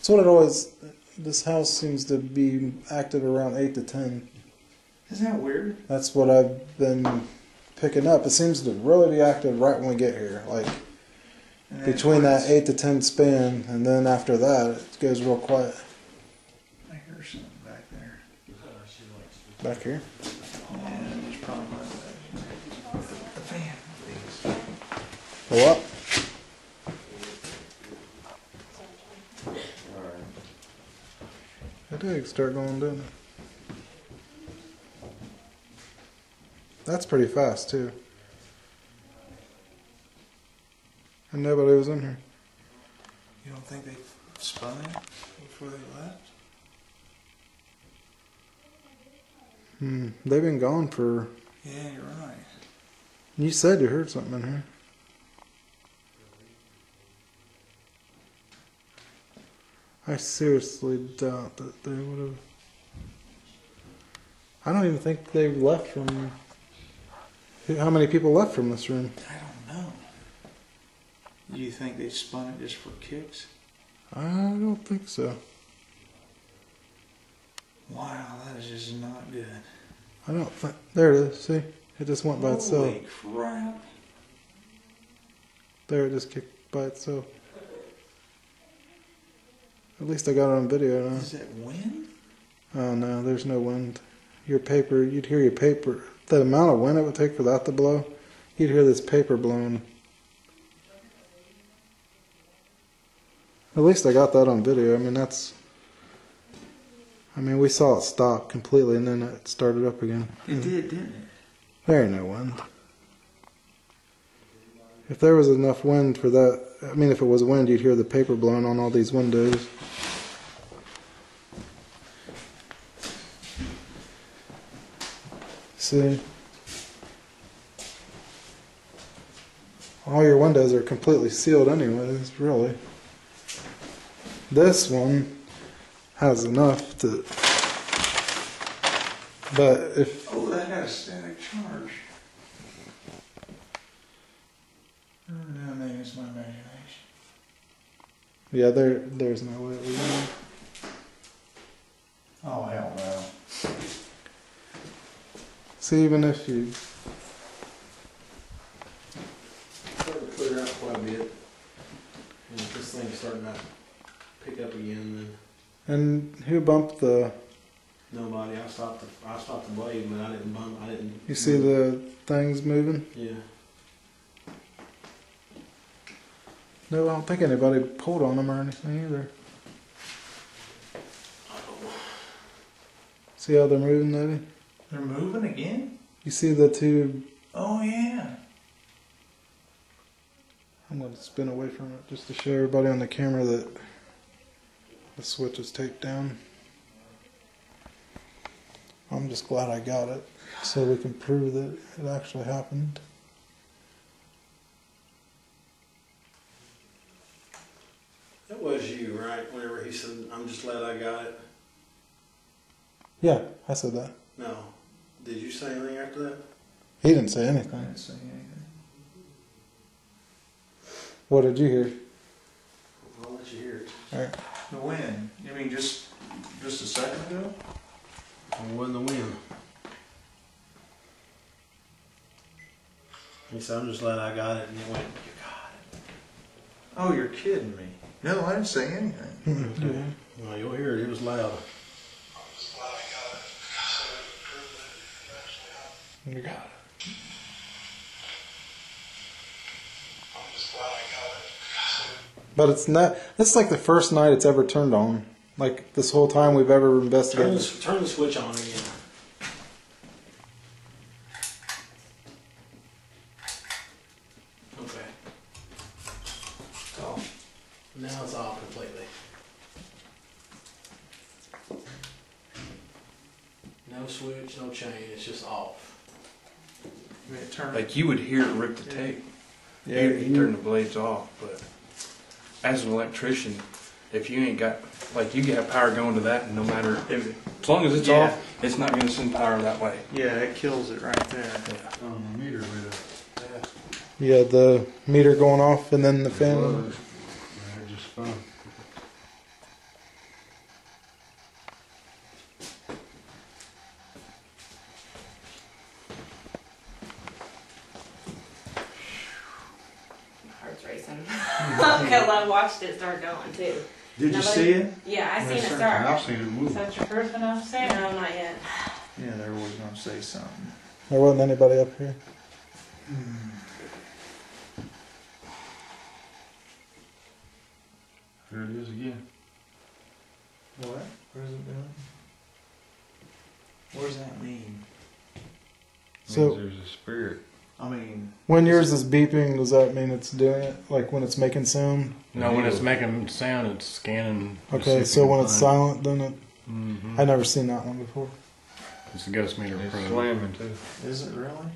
That's what it always. This house seems to be active around 8 to 10. Isn't that weird? That's what I've been picking up. It seems to really be active right when we get here, like between that 8 to 10 span, and then after that it goes real quiet. I hear something back there. Back here. Yeah, there's probably the fan, please. What? It did start going, didn't it? That's pretty fast too. And nobody was in here. You don't think they spun it before they left? They've been gone for... Yeah, you're right. You said you heard something in here. I seriously doubt that they would have... I don't even think they left from... How many people left from this room? I don't know. Do you think they spun it just for kicks? I don't think so. Wow, that is just not good. I don't think... There it is, see? It just went by itself. Holy crap. There, it just kicked by itself. At least I got it on video now. Is that wind? Oh no, there's no wind. Your paper, you'd hear your paper. The amount of wind it would take for that to blow, you'd hear this paper blowing. At least I got that on video. I mean, that's... I mean, we saw it stop completely and then it started up again. It did, didn't it? There ain't no wind. If there was enough wind for that, I mean, if it was wind, you'd hear the paper blowing on all these windows. See? All your windows are completely sealed anyways, really. This one has enough to... But if... Oh, that had a static charge. No, maybe it's my imagination. Yeah, there's no way it would be. Oh, hell no. See, even if you... Starting to clear out quite a bit. And if this thing's starting to pick up again, then And who bumped the... nobody. I stopped the blade, but I didn't bump. I didn't. You see the things moving? Yeah. No, I don't think anybody pulled on them or anything either. See how they're moving, Eddie? They're moving again? You see the two... Oh, yeah. I'm going to spin away from it just to show everybody on the camera that the switch is taped down. I'm just glad I got it so we can prove that it actually happened. That was you, right? Whenever he said, "I'm just glad I got it." Yeah, I said that. No. Did you say anything after that? He didn't say I anything. didn't say anything. What did you hear? I'll let you hear it. Alright. The wind. You mean just a second ago? It wasn't the wind. He said, "I'm just glad I got it," and it went, "You got it." Oh, you're kidding me. No, I didn't say anything. Okay. Well, you'll hear it. It was loud. You got it. But it's not. It's like the first night it's ever turned on. Like this whole time we've ever investigated. Turn the switch on again. Okay. It's off. Now it's off completely. No switch, no chain. It's just off. I mean, it turned. Like you would hear it rip the tape. Yeah, You turn the blades off, but as an electrician, if you ain't got, like you have power going to that, and no matter if, as long as it's Yeah. off, it's not going to send power that way. Yeah, it kills it right there. Yeah. On the meter with it. Yeah, the meter going off and then the fan. Just fun. racing. Because I watched it start going too. Did you Nobody- see it? Yeah, I seen it Yes, sir. start. I've seen it move. Is that your first one I've seen? No, not yet. Yeah, they were always gonna say something. There wasn't anybody up here. There it is again. What? What is it doing? What does that mean? So- Means there's a spirit. I mean, When yours is beeping, does that mean it's doing it? Like when it's making sound? No, when it's making sound, it's scanning. to see Okay, if so it when can it's find- silent, then it. Mhm. I've never seen that one before. It's a ghost meter It's probe. slamming too. is it really?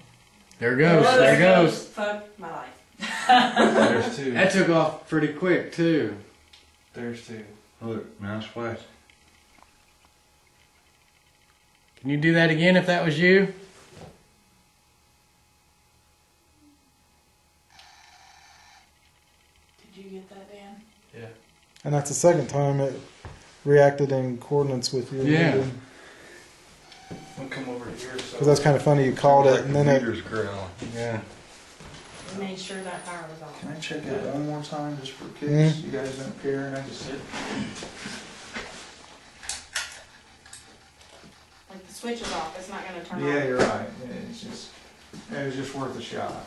There it goes. There it goes. Fuck my life. There's two. That took off pretty quick too. There's two. Look, now it's flashing. Can you do that again if that was you? Did you get that, Dan? Yeah. And that's the second time it reacted in coordinates with you. Yeah. I'll come over here. So Because that's kind of funny. You called it, and then it. meter's growling. Yeah. We made sure that power was off. Can I check it one more time just for kicks? You guys don't care, and I just said. Like the switch is off. It's not going to turn Yeah, on. you're right. It was just worth a shot.